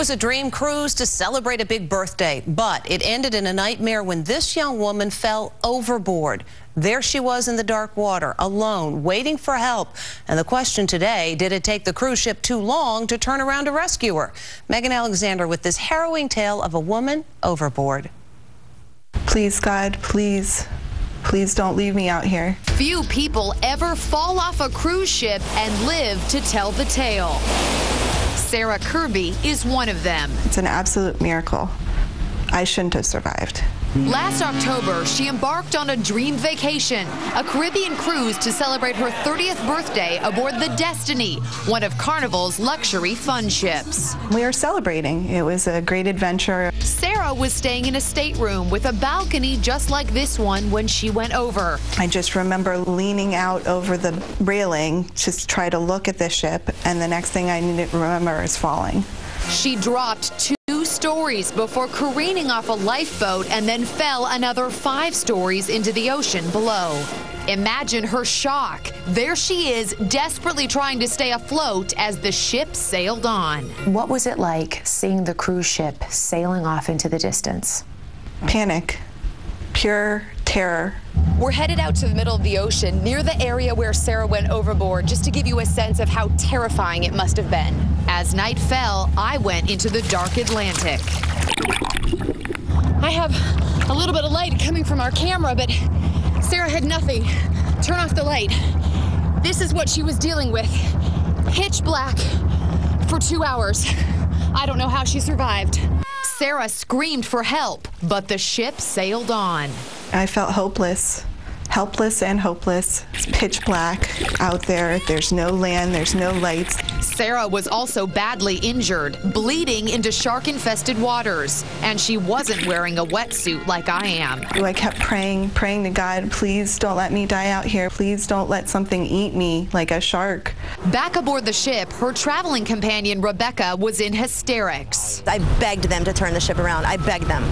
was a dream cruise to celebrate a big birthday, but it ended in a nightmare when this young woman fell overboard. There she was in the dark water, alone, waiting for help. And the question today, did it take the cruise ship too long to turn around to rescue her? Megan Alexander with this harrowing tale of a woman overboard. Please, God, please. Please don't leave me out here. Few people ever fall off a cruise ship and live to tell the tale. Sarah Kirby is one of them. It's an absolute miracle. I shouldn't have survived. Last October, she embarked on a dream vacation, a Caribbean cruise to celebrate her 30th birthday aboard the Destiny, one of Carnival's luxury fun ships. We were celebrating. It was a great adventure. Sarah was staying in a stateroom with a balcony just like this one when she went over. I just remember leaning out over the railing to try to look at the ship, and the next thing I need to remember is falling. She dropped 2 stories before careening off a lifeboat and then fell another 5 stories into the ocean below. Imagine her shock. There she is, desperately trying to stay afloat as the ship sailed on. What was it like seeing the cruise ship sailing off into the distance? Panic. Pure terror. We're headed out to the middle of the ocean, near the area where Sarah went overboard, just to give you a sense of how terrifying it must have been. As night fell, I went into the dark Atlantic. I have a little bit of light coming from our camera, but Sarah had nothing. Turn off the light. This is what she was dealing with. Pitch black for 2 hours. I don't know how she survived. Sarah screamed for help, but the ship sailed on. I felt hopeless. Helpless and hopeless. It's pitch black out there. There's no land. There's no lights. Sarah was also badly injured, bleeding into shark-infested waters, and she wasn't wearing a wetsuit like I am. I kept praying to God, please don't let me die out here. Please don't let something eat me like a shark. Back aboard the ship, her traveling companion, Rebecca, was in hysterics. I begged them to turn the ship around. I begged them.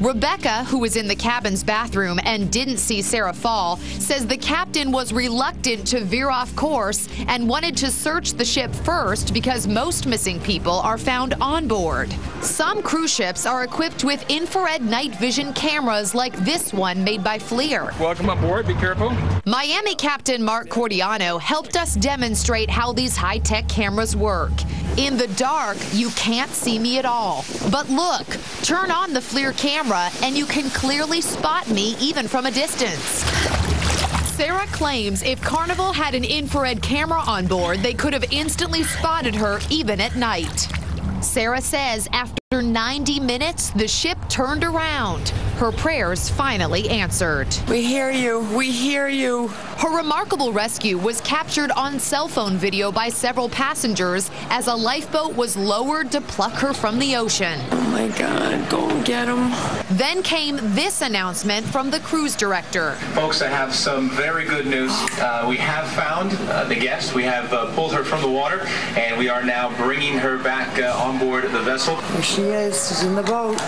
Rebecca, who was in the cabin's bathroom and didn't see Sarah fall, says the captain was reluctant to veer off course and wanted to search the ship first because most missing people are found on board. Some cruise ships are equipped with infrared night vision cameras like this one made by Fleer. Welcome aboard. Be careful. Miami Captain Mark Cordiano helped us demonstrate how these high-tech cameras work. In the dark, you can't see me at all. But look, turn on the Fleer camera and you can clearly spot me even from a distance. Sarah claims if Carnival had an infrared camera on board, they could have instantly spotted her even at night. Sarah says after 90 minutes, the ship turned around. Her prayers finally answered. We hear you. We hear you. Her remarkable rescue was captured on cell phone video by several passengers as a lifeboat was lowered to pluck her from the ocean. Oh my God, go and get him. Then came this announcement from the cruise director. Folks, I have some very good news. We have found the guest. We have pulled her from the water, and we are now bringing her back on board the vessel. There she is. She's in the boat.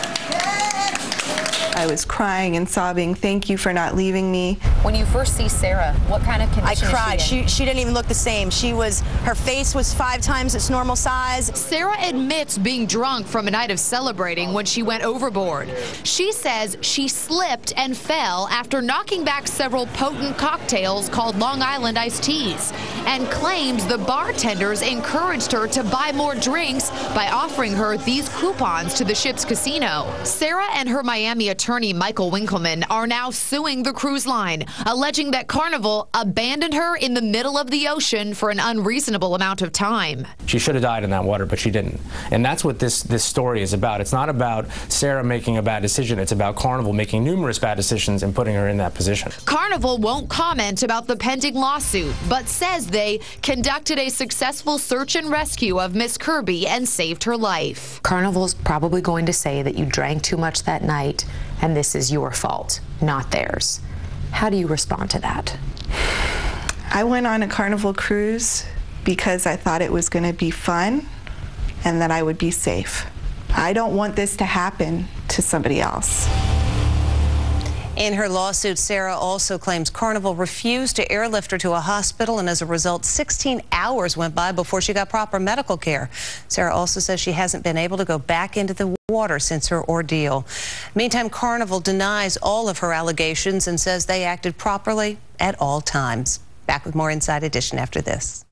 I was crying and sobbing. Thank you for not leaving me. When you first see Sarah, what kind of condition I cried. is she in? She didn't even look the same. Her face was 5 times its normal size. Sarah admits being drunk from a night of celebrating when she went overboard. She says she slipped and fell after knocking back several potent cocktails called Long Island iced teas, and claims the bartenders encouraged her to buy more drinks by offering her these coupons to the ship's casino. Sarah and her Miami attorney Michael Winkleman are now suing the cruise line, alleging that Carnival abandoned her in the middle of the ocean for an unreasonable amount of time. She should have died in that water, but she didn't. And that's what this story is about. It's not about Sarah making a bad decision. It's about Carnival making numerous bad decisions and putting her in that position. Carnival won't comment about the pending lawsuit, but says they conducted a successful search and rescue of Miss Kirby and saved her life. Carnival's probably going to say that you drank too much that night and this is your fault, not theirs. How do you respond to that? I went on a Carnival cruise because I thought it was going to be fun and that I would be safe. I don't want this to happen to somebody else. In her lawsuit, Sarah also claims Carnival refused to airlift her to a hospital, and as a result, 16 hours went by before she got proper medical care. Sarah also says she hasn't been able to go back into the water since her ordeal. Meantime, Carnival denies all of her allegations and says they acted properly at all times. Back with more Inside Edition after this.